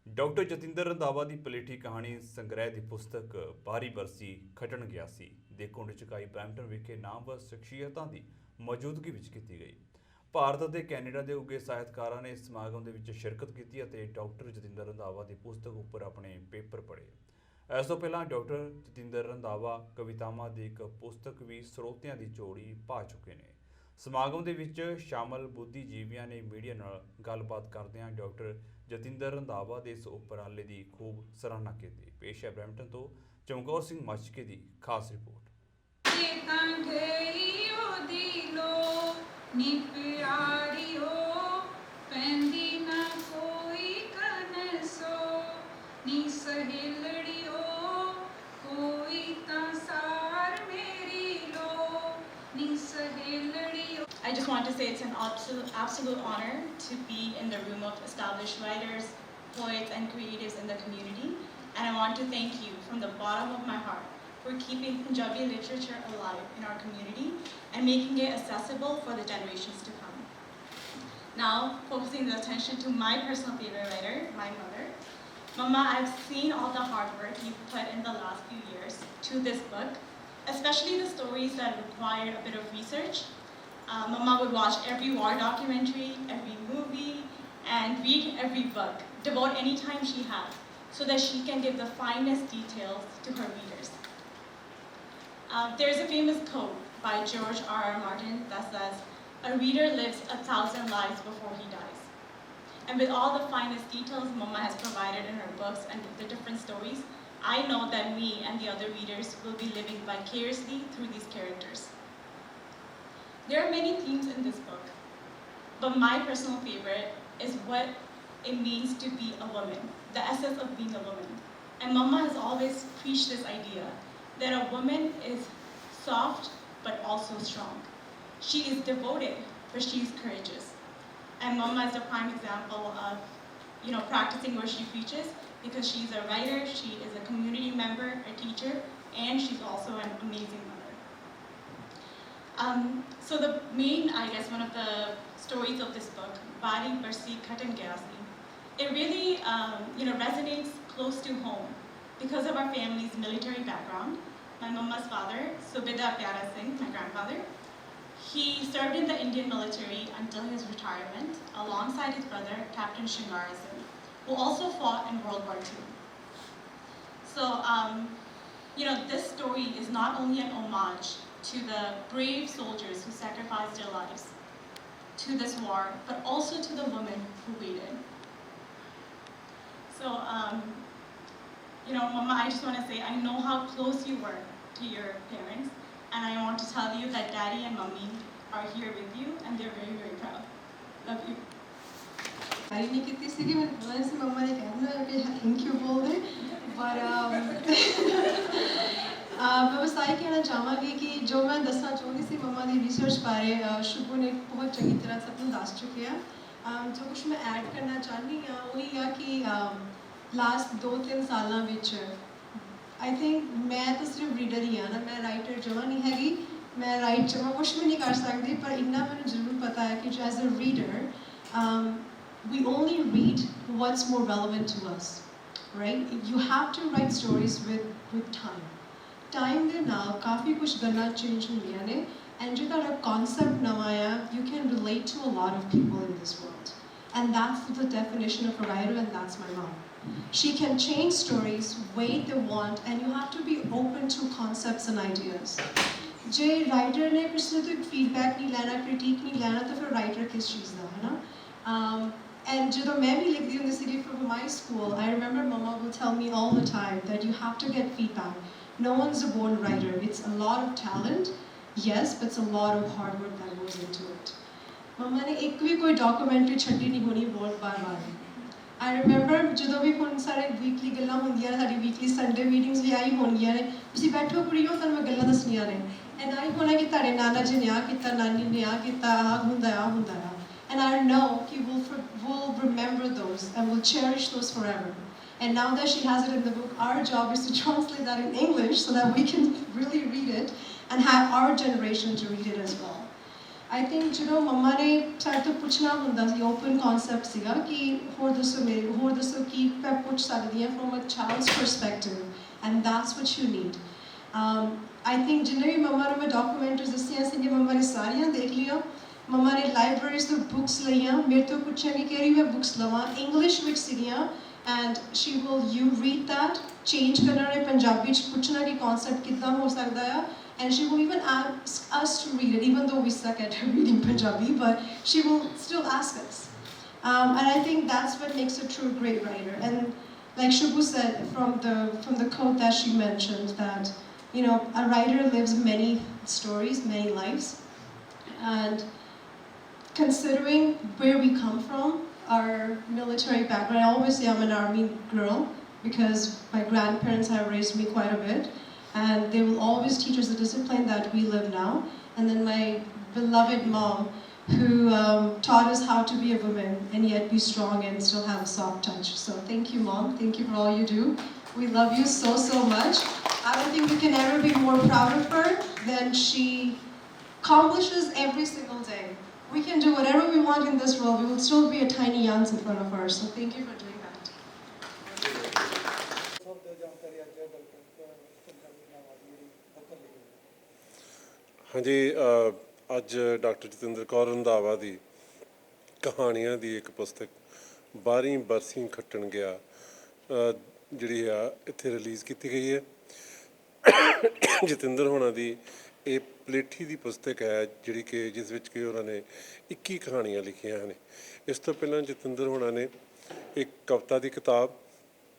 Doctor Jatinder Randhawa ਦੀ ਪਲੇਠੀ ਕਹਾਣੀ ਸੰਗ੍ਰਹਿ ਦੀ ਪੁਸਤਕ ਬਾਰੀ ਬਰਸੀ ਖਟਣ ਗਿਆ ਸੀ ਦੇ ਕੁੰਡ ਚੁਕਾਈ ਬਰੈਂਪਟਨ ਵਿਖੇ ਨਾਮਵਰ ਸ਼ਖਸੀਅਤਾਂ ਦੀ ਮੌਜੂਦਗੀ ਵਿੱਚ ਕੀਤੀ ਗਈ। ਭਾਰਤ ਅਤੇ ਕੈਨੇਡਾ ਦੇ ਉੱਗੇ ਸਾਹਿਤਕਾਰਾਂ ਨੇ ਇਸ ਸਮਾਗਮ ਦੇ ਵਿੱਚ ਸ਼ਿਰਕਤ ਕੀਤੀ ਅਤੇ ਡਾਕਟਰ ਜਤਿੰਦਰ ਰੰਧਾਵਾ ਦੀ ਪੁਸਤਕ ਉੱਪਰ ਆਪਣੇ ਪੇਪਰ ਪੜ੍ਹੇ। ਇਸ ਤੋਂ ਪਹਿਲਾਂ ਡਾਕਟਰ ਜਤਿੰਦਰ ਰੰਧਾਵਾ ਕਵਿਤਾਵਾਂ ਦੀ ਇੱਕ ਪੁਸਤਕ ਵੀ ਸਰੋਤਿਆਂ ਦੀ ਝੋਲੀ ਪਾ ਚੁੱਕੇ ਨੇ। ਸਮਾਗਮ ਦੇ ਵਿੱਚ ਸ਼ਾਮਲ ਬੁੱਧੀਜੀਵੀਆਂ ਨੇ ਮੀਡੀਆ ਨਾਲ ਗੱਲਬਾਤ ਕਰਦਿਆਂ ਡਾਕਟਰ ਜਤਿੰਦਰ ਰੰਧਾਵਾ ਦੇ ਇਸ ਉਪਰਾਲੇ ਦੀ ਖੂਬ ਸਰਾਹਨਾ ਕੀਤੀ। ਪੇਸ਼ ਹੈ ਬਰੈਂਪਟਨ ਤੋਂ ਚਮਕੌਰ ਸਿੰਘ ਮੱਚਕੇ ਦੀ ਖਾਸ report. I just want to say it's an absolute honor to be in the room of established writers, poets, and creatives in the community. And I want to thank you from the bottom of my heart for keeping Punjabi literature alive in our community and making it accessible for the generations to come. Now, focusing the attention to my personal favorite writer, my mother. Mama, I've seen all the hard work you've put in the last few years to this book, especially the stories that required a bit of research. Mama would watch every war documentary, every movie, and read every book, devote any time she had, so that she can give the finest details to her readers. There's a famous quote by George R.R. Martin that says, "A reader lives 1,000 lives before he dies." And with all the finest details Mama has provided in her books and with the different stories, I know that me and the other readers will be living vicariously through these characters. There are many themes in this book, but my personal favorite is what it means to be a woman, the essence of being a woman. And Mama has always preached this idea that a woman is soft but also strong. She is devoted, but she is courageous. And Mama is a prime example of, practicing what she preaches, because she's a writer, she is a community member, a teacher, and she's also an amazing mother. So the main, one of the stories of this book, Bari Barsi Khatan Gaya Si, it really, resonates close to home because of our family's military background. My mama's father, Subeda Pyara Singh, my grandfather, he served in the Indian military until his retirement, alongside his brother, Captain Shingara Singh, who also fought in World War II. So, this story is not only an homage to the brave soldiers who sacrificed their lives to this war, but also to the women who waited. So, Mama, I just want to say, I know how close you were to your parents, and I want to tell you that Daddy and Mommy are here with you, and they're very, very proud. Love you. I नहीं कितनी सी कि मैं से मम्मा ने कहना कि thank you बोल दे पर मैं बस ये कहना चाहांगी कि जो मैं दसना चाहती सी मम्मा की रिसर्च बारे शुभू ने बहुत चंगी तरह सब दस चुके हैं। जो कुछ मैं ऐड करना चाहती हाँ वही है कि लास्ट 2-3 सालों विच आई थिंक मैं तो सिर्फ रीडर ही हाँ ना, मैं राइटर जमा नहीं हैगी, मैं राइट जमा कुछ भी नहीं कर सकती, पर इन्ना मैंने जरूर पता है कि as a reader we only read what's more relevant to us, right? You have to write stories with time. Time ਦੇ ਨਾਲ ਕਾਫੀ ਕੁਝ ਗੱਲਾਂ ਚੇਂਜ ਹੁੰਦੀਆਂ ਨੇ, and ਜੋ ਤੁਹਾਡਾ concept ਨਵਾਂ ਆ, you can relate to a lot of people in this world. And that's the definition of a writer, and that's my mom. She can change stories, way they want, and you have to be open to concepts and ideas. ਜੇ writer ਨੇ ਕਿਸੇ ਤੋਂ feedback ਨਹੀਂ ਲੈਣਾ, critique ਨਹੀਂ ਲੈਣਾ, ਤਾਂ ਫਿਰ writer ਕਿਸ ਚੀਜ਼ ਦਾ ਹੈ ਨਾ? And ਜਦੋਂ ਮੈਂ ਵੀ ਲਿਖਦੀ ਹੁੰਦੀ ਸੀ for my school, I remember Mama will tell me all the time that you have to get feedback. No one's a born writer. It's a lot of talent, yes, but it's a lot of hard work that goes into it. Mama ने एक भी कोई documentary छड्डी नहीं होनी बहुत बार. I remember ਜਦੋਂ ਵੀ ਹੁਣ ਸਾਰੇ weekly ਗੱਲਾਂ ਹੁੰਦੀਆਂ ਨੇ, ਸਾਡੀ weekly Sunday meetings ਵੀ ਆਈ ਹੋਣਗੀਆਂ ਨੇ, ਤੁਸੀਂ ਬੈਠੋ ਕੁੜੀਓ ਤੁਹਾਨੂੰ ਮੈਂ ਗੱਲਾਂ ਦੱਸਣੀਆਂ ਨੇ, and ਆਈ ਹੋਣਾ ਕਿ ਤੁਹਾਡੇ ਨਾਨਾ ਜੀ ਨੇ ਆ ਕੀਤਾ, ਨਾਨੀ ਨੇ ਆ ਕੀਤਾ, ਆ ਹੁੰਦਾ ਆ. And I know you will remember those and will cherish those forever. And now that she has it in the book, our job is to translate that in English so that we can really read it and have our generation to read it as well. I think ਜਦੋਂ ਮੰਮਾ ਨੇ ਸਾਡੇ ਤੋਂ ਪੁੱਛਣਾ ਹੁੰਦਾ ਸੀ open concept ਸੀਗਾ ਕਿ ਹੋਰ ਦੱਸੋ ਕੀ ਮੈਂ ਪੁੱਛ ਸਕਦੀ ਹਾਂ from a child's perspective and that's what you need I think ਜਿੰਨੇ ਵੀ ਮੰਮਾ ਨੂੰ ਮੈਂ ਡਾਕੂਮੈਂਟਰੀਜ਼ ਦੱਸੀਆਂ ਸੀਗੀਆਂ ਮੰਮਾ ਨੇ ਸਾਰੀਆਂ ਦੇਖ ਲਈਆਂ ਮੰਮਾ ਨੇ ਲਾਇਬ੍ਰੇਰੀਜ਼ ਤੋਂ ਬੁੱਕਸ ਲਈਆਂ ਮੇਰੇ ਤੋਂ ਪੁੱਛਿਆ ਕਿ ਕਿਹੜੀ ਮੈਂ ਬੁੱਕਸ ਲਵਾਂ ਇੰਗਲਿਸ਼ ਵਿੱਚ ਸੀਗੀਆਂ and she will you read that change ਕਰਨਾ ਨੇ ਪੰਜਾਬੀ 'ਚ ਪੁੱਛਣਾ ਕਿ ਕਨਸੈਪਟ ਕਿੱਦਾਂ ਹੋ ਸਕਦਾ ਆ and she will even ask us to read it, even though we suck at reading Punjabi, but she will still ask us. And I think that's what makes a true great writer. And like Shubhu said, from the quote that she mentioned, that you know a writer lives many stories, many lives, and considering where we come from, our military background. I always say I'm an army girl because my grandparents have raised me quite a bit. And they will always teach us the discipline that we live now. And then my beloved mom, who taught us how to be a woman and yet be strong and still have a soft touch. So thank you, Mom. Thank you for all you do. We love you so, so much. I don't think we can ever be more proud of her than she accomplishes every single day. We can do whatever we want in this world. We will still be a tiny Jans in front of her. So thank you for doing that. ਹਾਂਜੀ ਅੱਜ doctor Jatinder Kaur Randhawa ਦੀ ਕਹਾਣੀਆਂ ਦੀ ਇੱਕ ਪੁਸਤਕ 12ਵੀਂ ਬਰਸੀ ਖੱਟਣ ਗਿਆ ਜਿਹੜੀ ਆ ਇੱਥੇ ਰਿਲੀਜ਼ ਕੀਤੀ ਗਈ ਹੈ ਜਤਿੰਦਰ ਹੋਣਾ ਦੀ ਇਹ ਪਲੇਠੀ ਦੀ ਪੁਸਤਕ ਹੈ ਜਿਹੜੀ ਕਿ ਜਿਸ ਵਿੱਚ ਕਿ ਉਹਨਾਂ ਨੇ 21 ਕਹਾਣੀਆਂ ਲਿਖੀਆਂ ਹਨ ਇਸ ਤੋਂ ਪਹਿਲਾਂ ਜਤਿੰਦਰ ਹੋਣਾ ਨੇ ਇੱਕ ਕਵਿਤਾ ਦੀ ਕਿਤਾਬ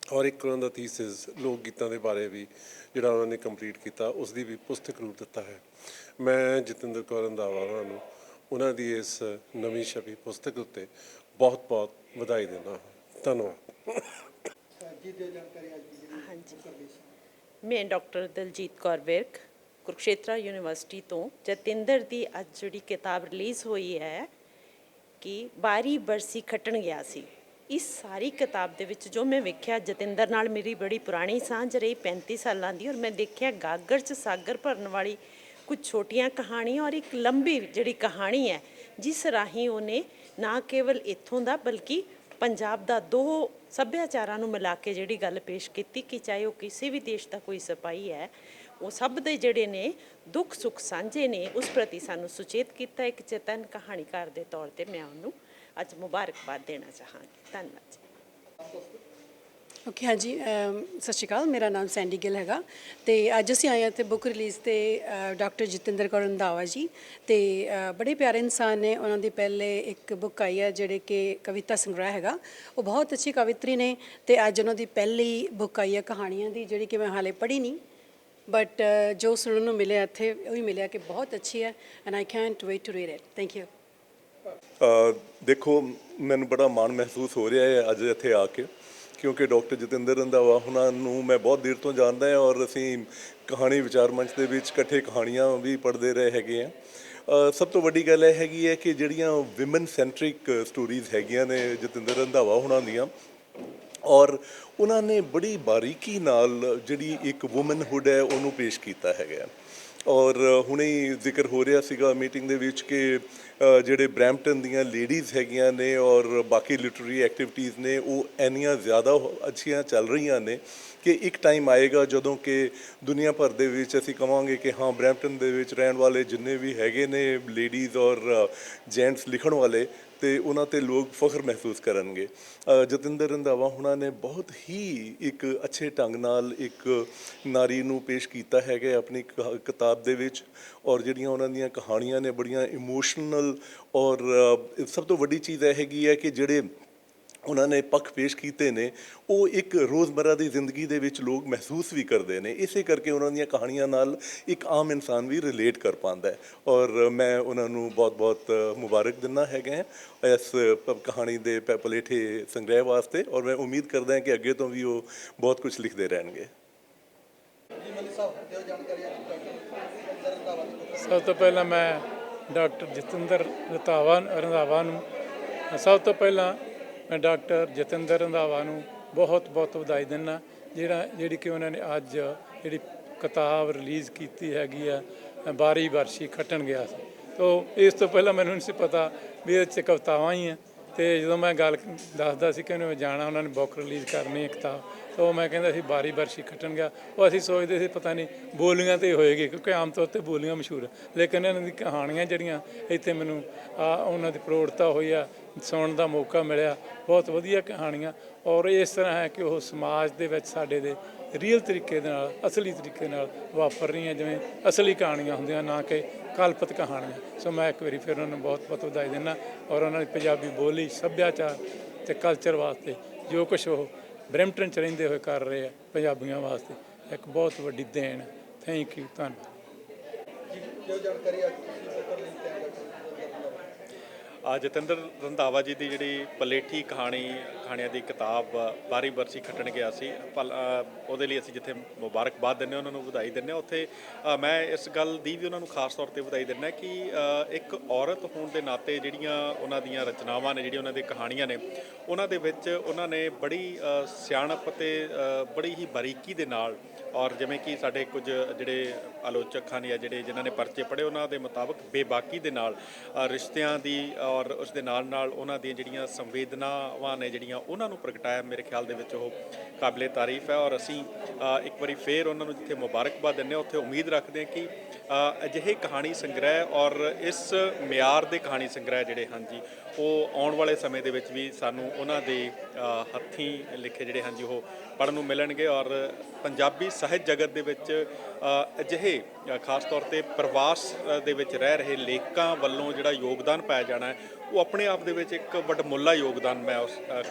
ਔਰ ਇੱਕ ਉਹਨਾਂ ਦਾ ਥੀਸਿਸ ਲੋਕ ਗੀਤਾਂ ਦੇ ਬਾਰੇ ਵੀ ਜਿਹੜਾ ਉਹਨਾਂ ਨੇ ਕੰਪਲੀਟ ਕੀਤਾ ਉਸ ਦੀ ਵੀ ਪੁਸਤਕ ਰੂਪ ਦਿੱਤਾ ਹੈ ਮੈਂ ਜਤਿੰਦਰ ਕੌਰ ਰੰਧਾਵਾ ਉਹਨਾਂ ਨੂੰ ਉਹਨਾਂ ਦੀ ਇਸ ਨਵੀਂ ਛਪੀ ਪੁਸਤਕ ਉੱਤੇ ਬਹੁਤ ਬਹੁਤ ਵਧਾਈ ਦਿੰਦਾ ਹਾਂ ਧੰਨਵਾਦ ਹਾਂਜੀ ਮੈਂ ਡਾਕਟਰ ਦਲਜੀਤ ਕੌਰ ਵਿਰਕ ਕੁਰੂਕਸ਼ੇਤਰਾ ਯੂਨੀਵਰਸਿਟੀ ਤੋਂ ਜਤਿੰਦਰ ਦੀ ਅੱਜ ਜਿਹੜੀ ਕਿਤਾਬ ਰਿਲੀਜ਼ ਹੋਈ ਹੈ ਕਿ 12ਵੀਂ ਬਰਸੀ ਖੱਟਣ ਗਿਆ ਸੀ ਇਸ ਸਾਰੀ ਕਿਤਾਬ ਦੇ ਵਿੱਚ ਜੋ ਮੈਂ ਵੇਖਿਆ ਜਤਿੰਦਰ ਨਾਲ ਮੇਰੀ ਬੜੀ ਪੁਰਾਣੀ ਸਾਂਝ ਰਹੀ 35 ਸਾਲਾਂ ਦੀ ਔਰ ਮੈਂ ਦੇਖਿਆ ਗਾਗਰ 'ਚ ਸਾਗਰ ਭਰਨ ਵਾਲੀ ਕੁਝ ਛੋਟੀਆਂ ਕਹਾਣੀਆਂ ਔਰ ਇੱਕ ਲੰਬੀ ਜਿਹੜੀ ਕਹਾਣੀ ਹੈ ਜਿਸ ਰਾਹੀਂ ਉਹਨੇ ਨਾ ਕੇਵਲ ਇੱਥੋਂ ਦਾ ਬਲਕਿ ਪੰਜਾਬ ਦਾ ਦੋ ਸੱਭਿਆਚਾਰਾਂ ਨੂੰ ਮਿਲਾ ਕੇ ਜਿਹੜੀ ਗੱਲ ਪੇਸ਼ ਕੀਤੀ ਕਿ ਚਾਹੇ ਉਹ ਕਿਸੇ ਵੀ ਦੇਸ਼ ਦਾ ਕੋਈ ਸਿਪਾਹੀ ਹੈ ਉਹ ਸਭ ਦੇ ਜਿਹੜੇ ਨੇ ਦੁੱਖ ਸੁੱਖ ਸਾਂਝੇ ਨੇ ਉਸ ਪ੍ਰਤੀ ਸਾਨੂੰ ਸੁਚੇਤ ਕੀਤਾ ਇੱਕ ਚੇਤਨ ਕਹਾਣੀਕਾਰ ਦੇ ਤੌਰ 'ਤੇ ਮੈਂ ਉਹਨੂੰ ਅੱਜ ਮੁਬਾਰਕਬਾਦ ਦੇਣਾ ਚਾਹਾਂਗੀ ਧੰਨਵਾਦ ਜੀ ਓਕੇ ਹਾਂਜੀ ਸਤਿ ਸ਼੍ਰੀ ਅਕਾਲ ਮੇਰਾ ਨਾਮ ਸੈਂਡੀ ਗਿੱਲ ਹੈਗਾ ਅਤੇ ਅੱਜ ਅਸੀਂ ਆਏ ਹਾਂ ਇੱਥੇ ਬੁੱਕ ਰਿਲੀਜ਼ 'ਤੇ ਡਾਕਟਰ ਜਤਿੰਦਰ ਕੌਰ ਰੰਧਾਵਾ ਜੀ ਅਤੇ ਬੜੇ ਪਿਆਰੇ ਇਨਸਾਨ ਨੇ ਉਹਨਾਂ ਦੀ ਪਹਿਲੇ ਇੱਕ ਬੁੱਕ ਆਈ ਹੈ ਜਿਹੜੇ ਕਿ ਕਵਿਤਾ ਸੰਗ੍ਰਹਿ ਹੈਗਾ ਉਹ ਬਹੁਤ ਅੱਛੀ ਕਵਿਤਰੀ ਨੇ ਅਤੇ ਅੱਜ ਉਹਨਾਂ ਦੀ ਪਹਿਲੀ ਬੁੱਕ ਆਈ ਹੈ ਕਹਾਣੀਆਂ ਦੀ ਜਿਹੜੀ ਕਿ ਮੈਂ ਹਾਲੇ ਪੜ੍ਹੀ ਨਹੀਂ ਬਟ ਜੋ ਸੁਣਨ ਨੂੰ ਮਿਲਿਆ ਇੱਥੇ ਉਹ ਵੀ ਮਿਲਿਆ ਕਿ ਬਹੁਤ ਅੱਛੀ ਹੈ and I can't wait to read it thank you ਦੇਖੋ ਮੈਨੂੰ ਬੜਾ ਮਾਣ ਮਹਿਸੂਸ ਹੋ ਰਿਹਾ ਹੈ ਅੱਜ ਇੱਥੇ ਆ ਕੇ ਕਿਉਂਕਿ ਡਾਕਟਰ ਜਤਿੰਦਰ ਰੰਧਾਵਾ ਉਹਨਾਂ ਨੂੰ ਮੈਂ ਬਹੁਤ ਦੇਰ ਤੋਂ ਜਾਣਦਾ ਹਾਂ ਔਰ ਅਸੀਂ ਕਹਾਣੀ ਵਿਚਾਰ ਮੰਚ ਦੇ ਵਿੱਚ ਇਕੱਠੇ ਕਹਾਣੀਆਂ ਵੀ ਪੜ੍ਹਦੇ ਰਹੇ ਹੈਗੇ ਆ ਸਭ ਤੋਂ ਵੱਡੀ ਗੱਲ ਇਹ ਹੈਗੀ ਹੈ ਕਿ ਜਿਹੜੀਆਂ ਵਿਮਨ ਸੈਂਟਰਿਕ ਸਟੋਰੀਜ਼ ਹੈਗੀਆਂ ਨੇ ਜਤਿੰਦਰ ਰੰਧਾਵਾ ਉਹਨਾਂ ਦੀਆਂ ਔਰ ਉਹਨਾਂ ਨੇ ਬੜੀ ਬਾਰੀਕੀ ਨਾਲ ਜਿਹੜੀ ਇੱਕ ਵੂਮਨਹੁੱਡ ਹੈ ਉਹਨੂੰ ਪੇਸ਼ ਕੀਤਾ ਹੈਗਾ ਔਰ ਹੁਣੇ ਹੀ ਜ਼ਿਕਰ ਹੋ ਰਿਹਾ ਸੀਗਾ ਮੀਟਿੰਗ ਦੇ ਵਿੱਚ ਕਿ ਜਿਹੜੇ ਬਰੈਂਪਟਨ ਦੀਆਂ ਲੇਡੀਜ਼ ਹੈਗੀਆਂ ਨੇ ਔਰ ਬਾਕੀ ਲਿਟਰਰੀ ਐਕਟੀਵਿਟੀਜ਼ ਨੇ ਉਹ ਇੰਨੀਆਂ ਜ਼ਿਆਦਾ ਅੱਛੀਆਂ ਚੱਲ ਰਹੀਆਂ ਨੇ ਕਿ ਇੱਕ ਟਾਈਮ ਆਏਗਾ ਜਦੋਂ ਕਿ ਦੁਨੀਆ ਭਰ ਦੇ ਵਿੱਚ ਅਸੀਂ ਕਹਾਂਗੇ ਕਿ ਹਾਂ ਬਰੈਂਪਟਨ ਦੇ ਵਿੱਚ ਰਹਿਣ ਵਾਲੇ ਜਿੰਨੇ ਵੀ ਹੈਗੇ ਨੇ ਲੇਡੀਜ਼ ਔਰ ਜੈਂਟਸ ਲਿਖਣ ਵਾਲੇ ਅਤੇ ਉਹਨਾਂ 'ਤੇ ਲੋਕ ਫਖਰ ਮਹਿਸੂਸ ਕਰਨਗੇ ਜਤਿੰਦਰ ਰੰਧਾਵਾ ਉਹਨਾਂ ਨੇ ਬਹੁਤ ਹੀ ਇੱਕ ਅੱਛੇ ਢੰਗ ਨਾਲ ਇੱਕ ਨਾਰੀ ਨੂੰ ਪੇਸ਼ ਕੀਤਾ ਹੈਗਾ ਆਪਣੀ ਕਿਤਾਬ ਦੇ ਵਿੱਚ ਔਰ ਜਿਹੜੀਆਂ ਉਹਨਾਂ ਦੀਆਂ ਕਹਾਣੀਆਂ ਨੇ ਬੜੀਆਂ ਇਮੋਸ਼ਨਲ ਔਰ ਸਭ ਤੋਂ ਵੱਡੀ ਚੀਜ਼ ਇਹ ਹੈਗੀ ਹੈ ਕਿ ਜਿਹੜੇ ਉਹਨਾਂ ਨੇ ਪੱਖ ਪੇਸ਼ ਕੀਤੇ ਨੇ ਉਹ ਇੱਕ ਰੋਜ਼ਮਰਾ ਦੀ ਜ਼ਿੰਦਗੀ ਦੇ ਵਿੱਚ ਲੋਕ ਮਹਿਸੂਸ ਵੀ ਕਰਦੇ ਨੇ ਇਸੇ ਕਰਕੇ ਉਹਨਾਂ ਦੀਆਂ ਕਹਾਣੀਆਂ ਨਾਲ ਇੱਕ ਆਮ ਇਨਸਾਨ ਵੀ ਰਿਲੇਟ ਕਰ ਪਾਉਂਦਾ ਹੈ ਔਰ ਮੈਂ ਉਹਨਾਂ ਨੂੰ ਬਹੁਤ ਬਹੁਤ ਮੁਬਾਰਕ ਦਿੰਦਾ ਹੈਗਾ ਇਸ ਕਹਾਣੀ ਦੇ ਪਲੇਠੇ ਸੰਗ੍ਰਹਿ ਵਾਸਤੇ ਔਰ ਮੈਂ ਉਮੀਦ ਕਰਦਾ ਹਾਂ ਕਿ ਅੱਗੇ ਤੋਂ ਵੀ ਉਹ ਬਹੁਤ ਕੁਝ ਲਿਖਦੇ ਰਹਿਣਗੇ ਸਭ ਤੋਂ ਪਹਿਲਾਂ ਮੈਂ ਡਾਕਟਰ ਜਤਿੰਦਰ ਰੰਧਾਵਾ ਨੂੰ ਸਭ ਤੋਂ ਪਹਿਲਾਂ ਮੈਂ ਡਾਕਟਰ ਜਤਿੰਦਰ ਰੰਧਾਵਾ ਨੂੰ ਬਹੁਤ ਬਹੁਤ ਵਧਾਈ ਦਿੰਦਾ ਜਿਹੜੀ ਕਿ ਉਹਨਾਂ ਨੇ ਅੱਜ ਜਿਹੜੀ ਕਿਤਾਬ ਰਿਲੀਜ਼ ਕੀਤੀ ਹੈਗੀ ਆ 12ਵੀਂ ਬਰਸੀ ਖੱਟਣ ਗਿਆ ਸੀ ਤੋ ਇਸ ਤੋਂ ਪਹਿਲਾਂ ਮੈਨੂੰ ਨਹੀਂ ਸੀ ਪਤਾ ਵੀ ਇਹਦੇ 'ਚ ਕਵਿਤਾਵਾਂ ਹੀ ਆ। ਤੇ ਜਦੋਂ ਮੈਂ ਗੱਲ ਦੱਸਦਾ ਸੀ ਕਿ ਉਹਨੇ ਮੈਂ ਜਾਣਾ, ਉਹਨਾਂ ਨੇ ਬੁੱਕ ਰਿਲੀਜ਼ ਕਰਨੀ ਹੈ ਕਿਤਾਬ, ਤਾਂ ਉਹ ਮੈਂ ਕਹਿੰਦਾ ਸੀ ਬਾਰੀ ਬਰਸੀ ਖੱਟਣ ਗਿਆ। ਉਹ ਅਸੀਂ ਸੋਚਦੇ ਸੀ ਪਤਾ ਨਹੀਂ ਬੋਲੀਆਂ ਤੇ ਹੋਏਗੀ, ਕਿਉਂਕਿ ਆਮ ਤੌਰ 'ਤੇ ਬੋਲੀਆਂ ਮਸ਼ਹੂਰ, ਲੇਕਿਨ ਇਹਨਾਂ ਦੀ ਕਹਾਣੀਆਂ ਜਿਹੜੀਆਂ ਇੱਥੇ ਮੈਨੂੰ ਉਹਨਾਂ ਦੀ ਪ੍ਰੋੜਤਾ ਹੋਈ ਆ, ਸੁਣਨ ਦਾ ਮੌਕਾ ਮਿਲਿਆ, ਬਹੁਤ ਵਧੀਆ ਕਹਾਣੀਆਂ। ਔਰ ਇਸ ਤਰ੍ਹਾਂ ਹੈ ਕਿ ਉਹ ਸਮਾਜ ਦੇ ਵਿੱਚ ਸਾਡੇ ਦੇ ਰੀਅਲ ਤਰੀਕੇ ਦੇ ਨਾਲ, ਅਸਲੀ ਤਰੀਕੇ ਨਾਲ ਵਾਪਰ ਰਹੀਆਂ, ਜਿਵੇਂ ਅਸਲੀ ਕਹਾਣੀਆਂ ਹੁੰਦੀਆਂ, ਨਾ ਕਿ ਕਲਪਿਤ ਕਹਾਣੀਆਂ। ਸੋ ਮੈਂ ਇੱਕ ਵਾਰੀ ਫਿਰ ਉਹਨਾਂ ਨੂੰ ਬਹੁਤ ਬਹੁਤ ਵਧਾਈ ਦਿੰਦਾ, ਔਰ ਉਹਨਾਂ ਦੀ ਪੰਜਾਬੀ ਬੋਲੀ, ਸੱਭਿਆਚਾਰ ਅਤੇ ਕਲਚਰ ਵਾਸਤੇ ਜੋ ਕੁਛ ਉਹ ਬਰੈਂਪਟਨ 'ਚ ਰਹਿੰਦੇ ਹੋਏ ਕਰ ਰਹੇ ਆ ਪੰਜਾਬੀਆਂ ਵਾਸਤੇ, ਇੱਕ ਬਹੁਤ ਵੱਡੀ ਦੇਣ। ਥੈਂਕ ਯੂ, ਧੰਨਵਾਦ। ਜਤਿੰਦਰ ਰੰਧਾਵਾ ਜੀ ਦੀ ਜਿਹੜੀ ਪਲੇਠੀ ਕਹਾਣੀਆਂ ਦੀ ਕਿਤਾਬ ਬਾਰੀ ਬਰਸੀ ਖੱਟਣ ਗਿਆ ਸੀ, ਉਹਦੇ ਲਈ ਅਸੀਂ ਜਿੱਥੇ ਮੁਬਾਰਕਬਾਦ ਦਿੰਦੇ ਉਹਨਾਂ ਨੂੰ ਵਧਾਈ ਦਿੰਦੇ ਹਾਂ, ਉੱਥੇ ਮੈਂ ਇਸ ਗੱਲ ਦੀ ਵੀ ਉਹਨਾਂ ਨੂੰ ਖਾਸ ਤੌਰ 'ਤੇ ਵਧਾਈ ਦਿੰਦਾ ਕਿ ਇੱਕ ਔਰਤ ਹੋਣ ਦੇ ਨਾਤੇ ਜਿਹੜੀਆਂ ਉਹਨਾਂ ਦੀਆਂ ਰਚਨਾਵਾਂ ਨੇ, ਜਿਹੜੀਆਂ ਉਹਨਾਂ ਦੀਆਂ ਕਹਾਣੀਆਂ ਨੇ, ਉਹਨਾਂ ਦੇ ਵਿੱਚ ਉਹਨਾਂ ਨੇ ਬੜੀ ਸਿਆਣਪ ਅਤੇ ਬੜੀ ਹੀ ਬਾਰੀਕੀ ਦੇ ਨਾਲ, ਔਰ ਜਿਵੇਂ ਕਿ ਸਾਡੇ ਕੁਝ ਜਿਹੜੇ ਆਲੋਚਕ ਹਨ ਜਾਂ ਜਿਨ੍ਹਾਂ ਨੇ ਪਰਚੇ ਪੜ੍ਹੇ, ਉਹਨਾਂ ਦੇ ਮੁਤਾਬਕ ਬੇਬਾਕੀ ਦੇ ਨਾਲ ਰਿਸ਼ਤਿਆਂ ਦੀ ਔਰ ਉਸ ਦੇ ਨਾਲ ਨਾਲ ਉਹਨਾਂ ਦੀਆਂ ਜਿਹੜੀਆਂ ਸੰਵੇਦਨਾਵਾਂ ਨੇ ਜਿਹੜੀਆਂ ਉਹਨਾਂ ਨੂੰ ਪ੍ਰਗਟਾਇਆ। ਮੇਰੇ ਖਿਆਲ ਦੇ ਵਿੱਚ ਉਹ ਕਾਬਲੇ ਤਾਰੀਫ ਹੈ, ਔਰ ਅਸੀਂ ਇੱਕ ਵਾਰੀ ਫੇਰ ਉਹਨਾਂ ਨੂੰ ਜਿੱਥੇ ਮੁਬਾਰਕਬਾਦ ਦਿੰਦੇ ਹਾਂ, ਉੱਥੇ ਉਮੀਦ ਰੱਖਦੇ ਹਾਂ ਕਿ ਅਜਿਹੇ ਕਹਾਣੀ ਸੰਗ੍ਰਹਿ ਔਰ ਇਸ ਮਿਆਰ ਦੇ ਕਹਾਣੀ ਸੰਗ੍ਰਹਿ ਜਿਹੜੇ ਹਨ ਜੀ, ਉਹ ਆਉਣ ਵਾਲੇ ਸਮੇਂ ਦੇ ਵਿੱਚ ਵੀ ਸਾਨੂੰ ਉਹਨਾਂ ਦੇ ਹੱਥੀਂ ਲਿਖੇ ਜਿਹੜੇ ਹਨ ਜੀ ਉਹ ਪੜ੍ਹਨ ਨੂੰ ਮਿਲਣਗੇ। ਔਰ ਪੰਜਾਬੀ ਸਾਹਿਤ ਜਗਤ ਦੇ ਵਿੱਚ ਅਜਿਹੇ ਖਾਸ ਤੌਰ 'ਤੇ ਪ੍ਰਵਾਸ ਦੇ ਵਿੱਚ ਰਹਿ ਰਹੇ ਲੇਖਕਾਂ ਵੱਲੋਂ ਜਿਹੜਾ ਯੋਗਦਾਨ ਪਾਇਆ ਜਾਣਾ ਹੈ, ਉਹ ਆਪਣੇ ਆਪ ਦੇ ਵਿੱਚ ਇੱਕ ਵੱਡਮੁੱਲਾ ਯੋਗਦਾਨ ਮੈਂ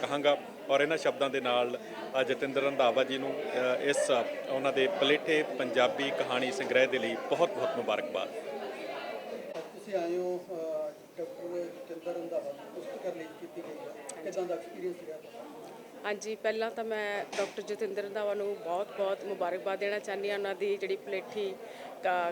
ਕਹਾਂਗਾ। ਔਰ ਇਹਨਾਂ ਸ਼ਬਦਾਂ ਦੇ ਨਾਲ ਜਤਿੰਦਰ ਰੰਧਾਵਾ ਜੀ ਨੂੰ ਇਸ ਉਹਨਾਂ ਦੇ ਪਲੇਠੇ ਪੰਜਾਬੀ ਕਹਾਣੀ ਸੰਗ੍ਰਹਿ ਦੇ ਲਈ ਬਹੁਤ ਬਹੁਤ ਮੁਬਾਰਕਬਾਦ। ਤੁਸੀਂ ਆਏ ਹੋ ਡਾਕਟਰ ਜਤਿੰਦਰ ਰੰਧਾਵਾ ਦੀ ਪੁਸਤਕ ਰਿਲੀਜ਼ ਕੀਤੀ ਗਈ ਹੈ, ਕਿੱਦਾਂ ਦਾ ਐਕਸਪੀਰੀਅੰਸ ਰਿਹਾ? ਹਾਂਜੀ, ਪਹਿਲਾਂ ਤਾਂ ਮੈਂ ਡਾਕਟਰ ਜਤਿੰਦਰ ਰੰਧਾਵਾ ਨੂੰ ਬਹੁਤ-ਬਹੁਤ ਮੁਬਾਰਕਬਾਦ ਦੇਣਾ ਚਾਹੁੰਦੀ ਹਾਂ। ਉਹਨਾਂ ਦੀ ਜਿਹੜੀ ਪਲੇਠੀ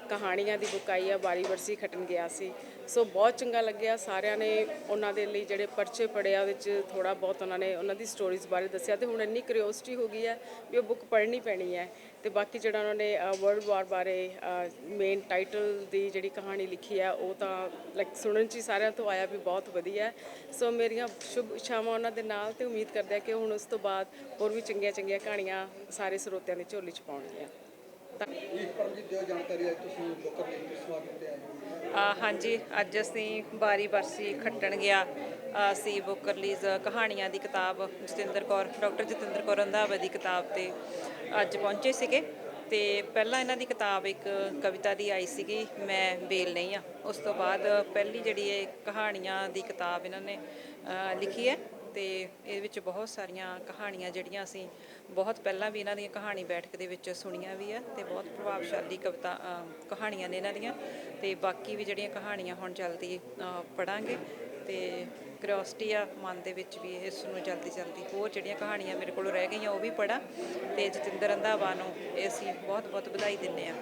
ਕਹਾਣੀਆਂ ਦੀ ਬੁੱਕ ਆਈ ਆ, ਬਾਰੀ ਬਰਸੀ ਖੱਟਣ ਗਿਆ ਸੀ, ਸੋ ਬਹੁਤ ਚੰਗਾ ਲੱਗਿਆ। ਸਾਰਿਆਂ ਨੇ ਉਹਨਾਂ ਦੇ ਲਈ ਜਿਹੜੇ ਪਰਚੇ ਪੜ੍ਹੇ ਆ, ਵਿੱਚ ਥੋੜ੍ਹਾ ਬਹੁਤ ਉਹਨਾਂ ਨੇ ਉਹਨਾਂ ਦੀ ਸਟੋਰੀਜ਼ ਬਾਰੇ ਦੱਸਿਆ, ਅਤੇ ਹੁਣ ਇੰਨੀ ਕਿਉਰਿਓਸਿਟੀ ਹੋ ਗਈ ਹੈ ਵੀ ਉਹ ਬੁੱਕ ਪੜ੍ਹਨੀ ਪੈਣੀ ਹੈ। ਅਤੇ ਬਾਕੀ ਜਿਹੜਾ ਉਹਨਾਂ ਨੇ ਵਰਲਡ ਵਾਰ ਬਾਰੇ ਮੇਨ ਟਾਈਟਲ ਦੀ ਜਿਹੜੀ ਕਹਾਣੀ ਲਿਖੀ ਹੈ, ਉਹ ਤਾਂ ਲਾਈਕ ਸੁਣਨ 'ਚ ਹੀ ਸਾਰਿਆਂ ਤੋਂ ਆਇਆ ਵੀ ਬਹੁਤ ਵਧੀਆ। ਸੋ ਮੇਰੀਆਂ ਸ਼ੁਭ ਇੱਛਾਵਾਂ ਉਹਨਾਂ ਦੇ ਨਾਲ, ਅਤੇ ਉਮੀਦ ਕਰਦੇ ਆ ਕਿ ਹੁਣ ਉਸ ਤੋਂ ਬਾਅਦ ਹੋਰ ਵੀ ਚੰਗੀਆਂ ਚੰਗੀਆਂ ਕਹਾਣੀਆਂ ਸਾਰੇ ਸਰੋਤਿਆਂ ਦੀ ਝੋਲੀ 'ਚ ਪਾਉਣਗੀਆਂ। ਹਾਂਜੀ, ਅੱਜ ਅਸੀਂ ਬਾਰੀ ਬਰਸੀ ਖੱਟਣ ਗਿਆ ਸੀ ਬੁੱਕ ਰਿਲੀਜ਼ ਕਹਾਣੀਆਂ ਦੀ ਕਿਤਾਬ ਡਾਕਟਰ ਜਤਿੰਦਰ ਕੌਰ ਰੰਧਾਵਾ ਦੀ ਕਿਤਾਬ 'ਤੇ ਅੱਜ ਪਹੁੰਚੇ ਸੀਗੇ। ਅਤੇ ਪਹਿਲਾਂ ਇਹਨਾਂ ਦੀ ਕਿਤਾਬ ਇੱਕ ਕਵਿਤਾ ਦੀ ਆਈ ਸੀਗੀ, ਮੈਂ ਬੇਲ ਨਹੀਂ ਆ। ਉਸ ਤੋਂ ਬਾਅਦ ਪਹਿਲੀ ਜਿਹੜੀ ਇਹ ਕਹਾਣੀਆਂ ਦੀ ਕਿਤਾਬ ਇਹਨਾਂ ਨੇ ਲਿਖੀ ਹੈ, ਅਤੇ ਇਹਦੇ ਵਿੱਚ ਬਹੁਤ ਸਾਰੀਆਂ ਕਹਾਣੀਆਂ ਜਿਹੜੀਆਂ ਅਸੀਂ ਬਹੁਤ ਪਹਿਲਾਂ ਵੀ ਇਹਨਾਂ ਦੀਆਂ ਕਹਾਣੀ ਬੈਠਕ ਦੇ ਵਿੱਚ ਸੁਣੀਆਂ ਵੀ ਆ, ਅਤੇ ਬਹੁਤ ਪ੍ਰਭਾਵਸ਼ਾਲੀ ਕਹਾਣੀਆਂ ਨੇ ਇਹਨਾਂ ਦੀਆਂ। ਅਤੇ ਬਾਕੀ ਵੀ ਜਿਹੜੀਆਂ ਕਹਾਣੀਆਂ ਹੁਣ ਜਲਦੀ ਪੜ੍ਹਾਂਗੇ, ਅਤੇ ਕਿਉਰਿਓਸਿਟੀ ਆ ਮਨ ਦੇ ਵਿੱਚ ਵੀ ਇਸ ਨੂੰ ਜਲਦੀ ਹੋਰ ਜਿਹੜੀਆਂ ਕਹਾਣੀਆਂ ਮੇਰੇ ਕੋਲ ਰਹਿ ਗਈਆਂ ਉਹ ਵੀ ਪੜ੍ਹਾਂ। ਅਤੇ ਜਤਿੰਦਰ ਰੰਧਾਵਾ ਨੂੰ ਅਸੀਂ ਬਹੁਤ ਬਹੁਤ ਵਧਾਈ ਦਿੰਦੇ ਹਾਂ।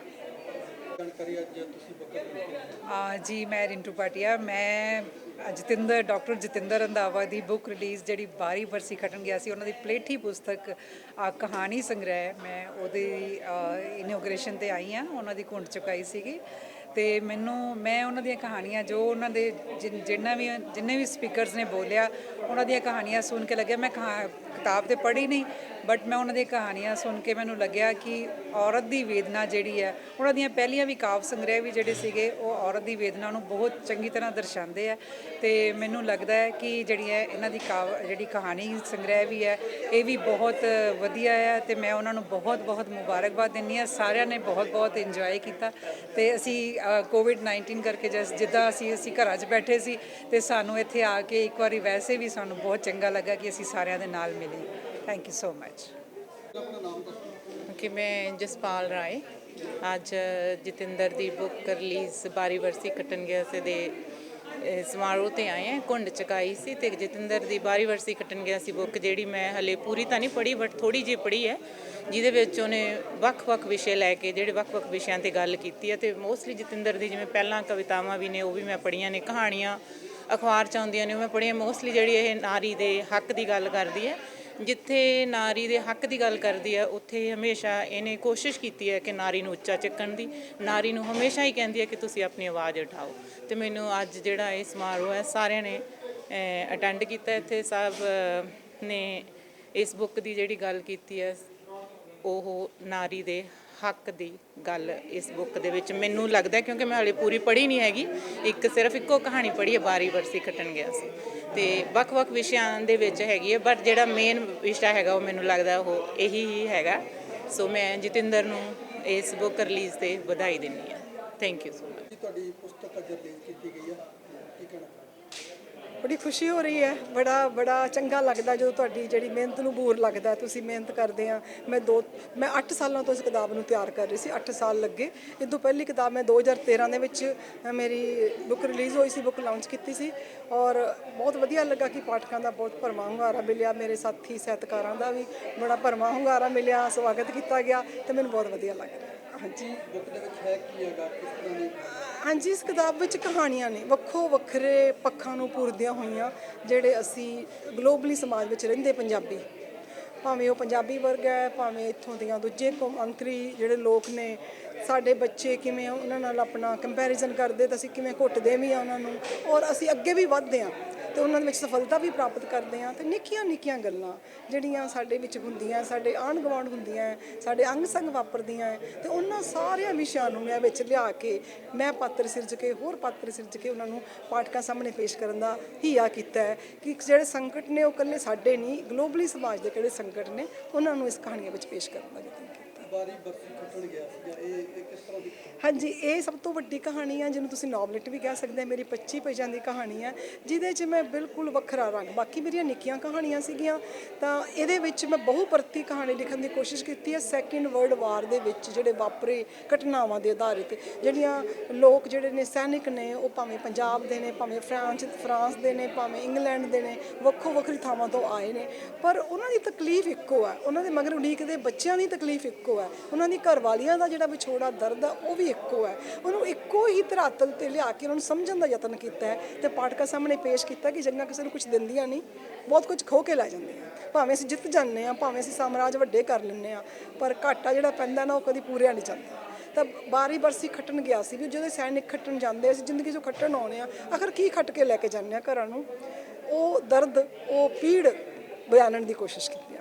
ਜੀ, ਮੈਂ ਰਿੰਟੂ ਭਾਟੀਆ। ਮੈਂ ਡਾਕਟਰ ਜਤਿੰਦਰ ਰੰਧਾਵਾ ਦੀ ਬੁੱਕ ਰਿਲੀਜ਼ ਜਿਹੜੀ ਬਾਰੀ ਬਰਸੀ ਖੱਟਣ ਗਿਆ ਸੀ, ਉਹਨਾਂ ਦੀ ਪਲੇਠੀ ਪੁਸਤਕ ਕਹਾਣੀ ਸੰਗ੍ਰਹਿ, ਮੈਂ ਉਹਦੀ ਇਨੋਗ੍ਰੇਸ਼ਨ 'ਤੇ ਆਈ ਹਾਂ, ਉਹਨਾਂ ਦੀ ਘੁੰਡ ਚੁਕਾਈ ਸੀਗੀ। ਅਤੇ ਮੈਂ ਉਹਨਾਂ ਦੀਆਂ ਕਹਾਣੀਆਂ ਜੋ ਉਹਨਾਂ ਦੇ ਜਿੰਨੇ ਵੀ ਸਪੀਕਰਸ ਨੇ ਬੋਲਿਆ, ਉਹਨਾਂ ਦੀਆਂ ਕਹਾਣੀਆਂ ਸੁਣ ਕੇ ਲੱਗਿਆ, ਮੈਂ ਕਿਤਾਬ ਤਾਂ ਪੜ੍ਹੀ ਨਹੀਂ, ਬਟ ਮੈਂ ਉਹਨਾਂ ਦੀਆਂ ਕਹਾਣੀਆਂ ਸੁਣ ਕੇ ਮੈਨੂੰ ਲੱਗਿਆ ਕਿ ਔਰਤ ਦੀ ਵੇਦਨਾ ਜਿਹੜੀ ਹੈ, ਉਹਨਾਂ ਦੀਆਂ ਪਹਿਲੀਆਂ ਵੀ ਕਾਵਿ ਸੰਗ੍ਰਹਿ ਵੀ ਜਿਹੜੇ ਸੀਗੇ ਉਹ ਔਰਤ ਦੀ ਵੇਦਨਾ ਨੂੰ ਬਹੁਤ ਚੰਗੀ ਤਰ੍ਹਾਂ ਦਰਸਾਉਂਦੇ ਆ। ਅਤੇ ਮੈਨੂੰ ਲੱਗਦਾ ਹੈ ਕਿ ਇਹਨਾਂ ਦੀ ਜਿਹੜੀ ਕਹਾਣੀ ਸੰਗ੍ਰਹਿ ਵੀ ਹੈ, ਇਹ ਵੀ ਬਹੁਤ ਵਧੀਆ ਹੈ, ਅਤੇ ਮੈਂ ਉਹਨਾਂ ਨੂੰ ਬਹੁਤ ਬਹੁਤ ਮੁਬਾਰਕਬਾਦ ਦਿੰਦੀ ਹਾਂ। ਸਾਰਿਆਂ ਨੇ ਬਹੁਤ ਬਹੁਤ ਇੰਜੋਏ ਕੀਤਾ, ਅਤੇ ਅਸੀਂ ਕੋਵਿਡ-19 ਕਰਕੇ ਜਿੱਦਾਂ ਅਸੀਂ ਘਰਾਂ 'ਚ ਬੈਠੇ ਸੀ, ਅਤੇ ਸਾਨੂੰ ਇੱਥੇ ਆ ਕੇ ਇੱਕ ਵਾਰੀ ਵੈਸੇ ਵੀ ਸਾਨੂੰ ਬਹੁਤ ਚੰਗਾ ਲੱਗਾ ਕਿ ਅਸੀਂ ਸਾਰਿਆਂ ਦੇ ਨਾਲ ਮਿਲੇ। Thank you so much. ਮੈਂ ਜਸਪਾਲ ਰਾਏ। ਅੱਜ ਜਤਿੰਦਰ ਦੀ ਬੁੱਕ ਰਿਲੀਜ਼ ਬਾਰੀ ਬਰਸੀ ਖੱਟਣ ਗਿਆ ਸੀ ਦੇ ਸਮਾਰੋਹ 'ਤੇ ਆਏ ਹਾਂ। ਘੁੰਡ ਚੁਕਾਈ ਸੀ, ਅਤੇ ਜਤਿੰਦਰ ਦੀ ਬਾਰੀ ਬਰਸੀ ਖੱਟਣ ਗਿਆ ਸੀ ਬੁੱਕ, ਜਿਹੜੀ ਮੈਂ ਹਲੇ ਪੂਰੀ ਤਾਂ ਨਹੀਂ ਪੜ੍ਹੀ ਬਟ ਥੋੜ੍ਹੀ ਜਿਹੀ ਪੜ੍ਹੀ ਹੈ, ਜਿਹਦੇ ਵਿੱਚ ਉਹਨੇ ਵੱਖ-ਵੱਖ ਵਿਸ਼ੇ ਲੈ ਕੇ ਜਿਹੜੇ ਵੱਖ-ਵੱਖ ਵਿਸ਼ਿਆਂ 'ਤੇ ਗੱਲ ਕੀਤੀ ਹੈ। ਅਤੇ ਮੋਸਟਲੀ ਜਤਿੰਦਰ ਦੀ ਜਿਵੇਂ ਪਹਿਲਾਂ ਕਵਿਤਾਵਾਂ ਵੀ ਨੇ ਉਹ ਵੀ ਮੈਂ ਪੜ੍ਹੀਆਂ ਨੇ, ਕਹਾਣੀਆਂ ਅਖਬਾਰ 'ਚ ਆਉਂਦੀਆਂ ਨੇ ਉਹ ਮੈਂ ਪੜ੍ਹੀਆਂ। ਮੋਸਟਲੀ ਜਿਹੜੀ ਇਹ ਨਾਰੀ ਦੇ ਹੱਕ ਦੀ ਗੱਲ ਕਰਦੀ ਹੈ, ਜਿੱਥੇ ਨਾਰੀ ਦੇ ਹੱਕ ਦੀ ਗੱਲ ਕਰਦੀ ਹੈ ਉੱਥੇ ਹਮੇਸ਼ਾ ਇਹਨੇ ਕੋਸ਼ਿਸ਼ ਕੀਤੀ ਹੈ ਕਿ ਨਾਰੀ ਨੂੰ ਉੱਚਾ ਚੱਕਣ ਦੀ, ਨਾਰੀ ਨੂੰ ਹਮੇਸ਼ਾ ਹੀ ਕਹਿੰਦੀ ਹੈ ਕਿ ਤੁਸੀਂ ਆਪਣੀ ਆਵਾਜ਼ ਉਠਾਓ। ਤੇ ਮੈਨੂੰ ਅੱਜ ਜਿਹੜਾ ਇਹ ਸਮਾਰੋਹ ਹੈ ਸਾਰਿਆਂ ਨੇ ਅਟੈਂਡ ਕੀਤਾ, ਇੱਥੇ ਸਭ ਨੇ ਇਸ ਬੁੱਕ ਦੀ ਜਿਹੜੀ ਗੱਲ ਕੀਤੀ ਹੈ ਉਹ ਨਾਰੀ ਦੇ ਹੱਕ ਦੀ ਗੱਲ ਇਸ ਬੁੱਕ ਦੇ ਵਿੱਚ ਮੈਨੂੰ ਲੱਗਦਾ, ਕਿਉਂਕਿ ਮੈਂ ਹਾਲੇ ਪੂਰੀ ਪੜ੍ਹੀ ਨਹੀਂ ਹੈਗੀ, ਸਿਰਫ ਇੱਕੋ ਕਹਾਣੀ ਪੜ੍ਹੀ ਹੈ, ਬਾਰੀ ਬਰਸੀ ਖੱਟਣ ਗਿਆ ਸੀ, ਤੇ ਵੱਖ-ਵੱਖ ਵਿਸ਼ਿਆਂ ਦੇ ਵਿੱਚ ਹੈਗੀ ਹੈ, ਬਟ ਜਿਹੜਾ ਮੇਨ ਵਿਸ਼ਾ ਹੈਗਾ ਉਹ ਮੈਨੂੰ ਲੱਗਦਾ ਉਹ ਇਹੀ ਹੀ ਹੈਗਾ। ਸੋ ਮੈਂ ਜਤਿੰਦਰ ਨੂੰ ਇਸ ਬੁੱਕ ਰਿਲੀਜ਼ ਤੇ ਵਧਾਈ ਦਿੰਦੀ ਹਾਂ। Thank you so much. ਤੁਹਾਡੀ ਪੁਸਤਕ ਅੱਜ ਰਿਲੀਜ਼ ਕੀਤੀ ਗਈ ਹੈ, ਕੀ ਕਹਿਣਾ? ਬੜੀ ਖੁਸ਼ੀ ਹੋ ਰਹੀ ਹੈ, ਬੜਾ ਚੰਗਾ ਲੱਗਦਾ ਜਦੋਂ ਤੁਹਾਡੀ ਜਿਹੜੀ ਮਿਹਨਤ ਨੂੰ ਬੂਰ ਲੱਗਦਾ, ਤੁਸੀਂ ਮਿਹਨਤ ਕਰਦੇ ਆ। ਮੈਂ 8 ਸਾਲਾਂ ਤੋਂ ਇਸ ਕਿਤਾਬ ਨੂੰ ਤਿਆਰ ਕਰ ਰਹੀ ਸੀ, 8 ਸਾਲ ਲੱਗੇ। ਇਹ ਤੋਂ ਪਹਿਲੀ ਕਿਤਾਬ ਮੈਂ 2013 ਦੇ ਵਿੱਚ ਮੇਰੀ ਬੁੱਕ ਰਿਲੀਜ਼ ਹੋਈ ਸੀ, ਬੁੱਕ ਲਾਂਚ ਕੀਤੀ ਸੀ, ਔਰ ਬਹੁਤ ਵਧੀਆ ਲੱਗਾ ਕਿ ਪਾਠਕਾਂ ਦਾ ਬਹੁਤ ਭਰਵਾਂ ਹੁੰਗਾਰਾ ਮਿਲਿਆ, ਮੇਰੇ ਸਾਥੀ ਸਾਹਿਤਕਾਰਾਂ ਦਾ ਵੀ ਬੜਾ ਭਰਵਾਂ ਹੁੰਗਾਰਾ ਮਿਲਿਆ, ਸਵਾਗਤ ਕੀਤਾ ਗਿਆ ਤੇ ਮੈਨੂੰ ਬਹੁਤ ਵਧੀਆ ਲੱਗ ਰਿਹਾ। ਹਾਂਜੀ, ਬੁੱਕ ਦੇ ਵਿੱਚ ਹੈ ਕੀ ਹੈਗਾ, ਕਿਸ ਤਰ੍ਹਾਂ ਦੀ? ਹਾਂਜੀ, ਇਸ ਕਿਤਾਬ ਵਿੱਚ ਕਹਾਣੀਆਂ ਨੇ ਵੱਖੋ ਵੱਖਰੇ ਪੱਖਾਂ ਨੂੰ ਪੂਰਦੀਆਂ ਹੋਈਆਂ, ਜਿਹੜੇ ਅਸੀਂ ਗਲੋਬਲੀ ਸਮਾਜ ਵਿੱਚ ਰਹਿੰਦੇ ਪੰਜਾਬੀ, ਭਾਵੇਂ ਉਹ ਪੰਜਾਬੀ ਵਰਗ ਹੈ, ਭਾਵੇਂ ਇੱਥੋਂ ਦੀਆਂ ਦੂਜੇ ਕੌਮਾਂਤਰੀ ਜਿਹੜੇ ਲੋਕ ਨੇ, ਸਾਡੇ ਬੱਚੇ ਕਿਵੇਂ ਉਹਨਾਂ ਨਾਲ ਆਪਣਾ ਕੰਪੈਰੀਜ਼ਨ ਕਰਦੇ ਤਾਂ ਅਸੀਂ ਕਿਵੇਂ ਘੁੱਟਦੇ ਵੀ ਆ ਉਹਨਾਂ ਨੂੰ, ਔਰ ਅਸੀਂ ਅੱਗੇ ਵੀ ਵੱਧਦੇ ਹਾਂ ਤੇ ਉਹਨਾਂ ਦੇ ਵਿੱਚ ਸਫਲਤਾ ਵੀ ਪ੍ਰਾਪਤ ਕਰਦੇ ਹਾਂ। ਤੇ ਨਿੱਕੀਆਂ ਗੱਲਾਂ ਜਿਹੜੀਆਂ ਸਾਡੇ ਵਿੱਚ ਹੁੰਦੀਆਂ, ਸਾਡੇ ਆਂਢ ਗੁਆਂਢ ਹੁੰਦੀਆਂ, ਸਾਡੇ ਅੰਗ ਸੰਗ ਵਾਪਰਦੀਆਂ, ਤੇ ਉਹਨਾਂ ਸਾਰਿਆਂ ਵਿਸ਼ਿਆਂ ਨੂੰ ਮੈਂ ਵਿੱਚ ਲਿਆ ਕੇ ਮੈਂ ਪਾਤਰ ਸਿਰਜ ਕੇ, ਹੋਰ ਪਾਤਰ ਸਿਰਜ ਕੇ ਉਹਨਾਂ ਨੂੰ ਪਾਠਕਾਂ ਸਾਹਮਣੇ ਪੇਸ਼ ਕਰਨ ਦਾ ਹੀਆ ਕੀਤਾ ਹੈ ਕਿ ਜਿਹੜੇ ਸੰਕਟ ਨੇ ਉਹ ਇਕੱਲੇ ਸਾਡੇ ਨਹੀਂ, ਗਲੋਬਲੀ ਸਮਾਜ ਦੇ ਕਿਹੜੇ ਸੰਕਟ ਨੇ ਉਹਨਾਂ ਨੂੰ ਇਸ ਕਹਾਣੀਆਂ ਵਿੱਚ ਪੇਸ਼ ਕਰਨ ਦਾ ਯਤਨ ਕੀਤਾ। ਬਾਰੀ ਬਰਸੀ ਖੱਟਣ ਗਿਆ ਸੀ, ਇਹ ਕਿਸ ਤਰ੍ਹਾਂ ਦੀ? ਹਾਂਜੀ, ਇਹ ਸਭ ਤੋਂ ਵੱਡੀ ਕਹਾਣੀ ਹੈ, ਜਿਹਨੂੰ ਤੁਸੀਂ ਨੋਵਲਟ ਵੀ ਕਹਿ ਸਕਦੇ, ਮੇਰੀ 25 ਪੇਜਾਂ ਦੀ ਕਹਾਣੀ ਹੈ, ਜਿਹਦੇ 'ਚ ਮੈਂ ਬਿਲਕੁਲ ਵੱਖਰਾ ਰੰਗ, ਬਾਕੀ ਮੇਰੀਆਂ ਨਿੱਕੀਆਂ ਕਹਾਣੀਆਂ ਸੀਗੀਆਂ ਤਾਂ ਇਹਦੇ ਵਿੱਚ ਮੈਂ ਬਹੁਪਰਤੀ ਕਹਾਣੀ ਲਿਖਣ ਦੀ ਕੋਸ਼ਿਸ਼ ਕੀਤੀ ਹੈ। ਸੈਕਿੰਡ ਵਰਲਡ ਵਾਰ ਦੇ ਵਿੱਚ ਜਿਹੜੇ ਵਾਪਰੇ ਘਟਨਾਵਾਂ ਦੇ ਆਧਾਰਿਤ, ਜਿਹੜੀਆਂ ਲੋਕ ਜਿਹੜੇ ਨੇ ਸੈਨਿਕ ਨੇ, ਉਹ ਭਾਵੇਂ ਪੰਜਾਬ ਦੇ ਨੇ, ਭਾਵੇਂ ਫਰਾਂਸ ਦੇ ਨੇ, ਭਾਵੇਂ ਇੰਗਲੈਂਡ ਦੇ ਨੇ, ਵੱਖੋ ਵੱਖਰੀ ਥਾਵਾਂ ਤੋਂ ਆਏ ਨੇ, ਪਰ ਉਹਨਾਂ ਦੀ ਤਕਲੀਫ ਇੱਕੋ ਹੈ, ਉਹਨਾਂ ਦੇ ਮਗਰ ਉਡੀਕਦੇ ਬੱਚਿਆਂ ਦੀ ਤਕਲੀਫ ਇੱਕੋ ਹੈ, ਉਹਨਾਂ ਦੀ ਘਰਵਾਲੀਆਂ ਦਾ ਜਿਹੜਾ ਵਿਛੋੜਾ ਦਰਦ ਆ ਉਹ ਵੀ ਇੱਕੋ ਹੈ। ਉਹਨੂੰ ਇੱਕੋ ਹੀ ਧਰਾਤਲ ਤੇ ਲਿਆ ਕੇ ਉਹਨਾਂ ਨੂੰ ਸਮਝਣ ਦਾ ਯਤਨ ਕੀਤਾ ਹੈ ਤੇ ਪਾਠਕਾਂ ਸਾਹਮਣੇ ਪੇਸ਼ ਕੀਤਾ ਕਿ ਜੰਗਾਂ ਕਿਸੇ ਨੂੰ ਕੁਝ ਦਿੰਦੀਆਂ ਨਹੀਂ, ਬਹੁਤ ਕੁਝ ਖੋ ਕੇ ਲੈ ਜਾਂਦੀਆਂ। ਭਾਵੇਂ ਅਸੀਂ ਜਿੱਤ ਜਾਂਦੇ ਹਾਂ, ਭਾਵੇਂ ਅਸੀਂ ਸਾਮਰਾਜ ਵੱਡੇ ਕਰ ਲੈਂਦੇ ਹਾਂ, ਪਰ ਘਾਟਾ ਜਿਹੜਾ ਪੈਂਦਾ ਨਾ ਉਹ ਕਦੀ ਪੂਰਿਆ ਨਹੀਂ ਜਾਂਦਾ। ਤਾਂ ਬਾਰੀ ਬਰਸੀ ਖੱਟਣ ਗਿਆ ਸੀ ਵੀ ਜਦੋਂ ਸੈਨਿਕ ਖੱਟਣ ਜਾਂਦੇ, ਅਸੀਂ ਜ਼ਿੰਦਗੀ 'ਚੋਂ ਖੱਟਣ ਆਉਂਦੇ ਹਾਂ, ਆਖਰ ਕੀ ਖੱਟ ਕੇ ਲੈ ਕੇ ਜਾਂਦੇ ਹਾਂ ਘਰਾਂ ਨੂੰ, ਉਹ ਦਰਦ, ਉਹ ਪੀੜ ਬਿਆਨਣ ਦੀ ਕੋਸ਼ਿਸ਼ ਕੀਤੀ ਹੈ।